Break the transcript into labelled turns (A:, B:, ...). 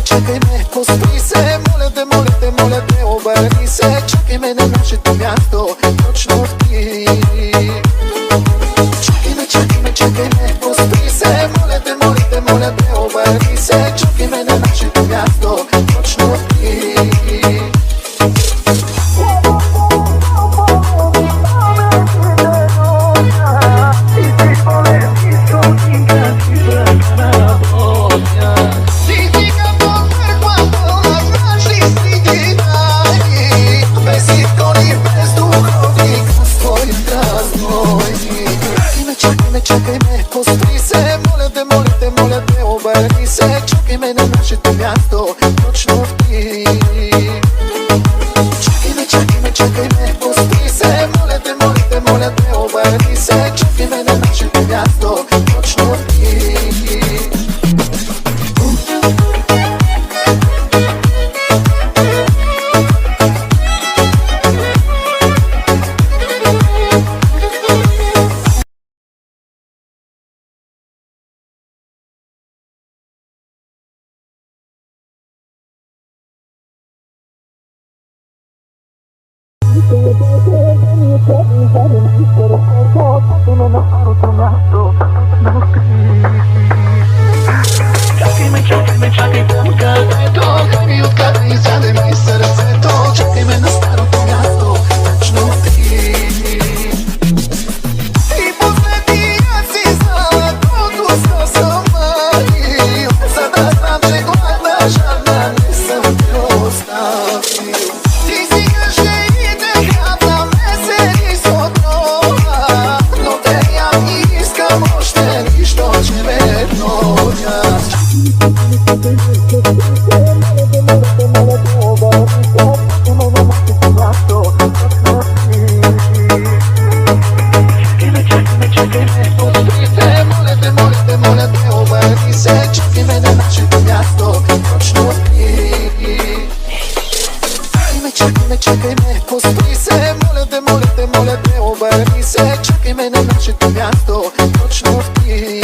A: Čekaj me, pospi se, molim te, obrni se, čekaj me na našето място, точно ти. Čekaj me, pospi se, моля те, обърни се, чакай ме на нашето място, точно ти. Čekaj me, pospi se, моля те, обърни се, чакай ме на нашето място, точно ти. Чакай ме, пости се, моля те, обърни се, чакай ме на нашето място, точно ти. Чакай там където, дай ми откъде изяде ми сърцето, чакай ме на старото място, точно ти. И последния си златото съм марил, за да знам, че гладна жадна не съм те оставил. Ти си кажи и те храбна месец отнова, но те я не искам още нищо, че ме вноня. Чакай ме на нашето място, точно ти. Чакай ме, пости се, моля те, обърни се, чакай ме на нашето място, точно ти.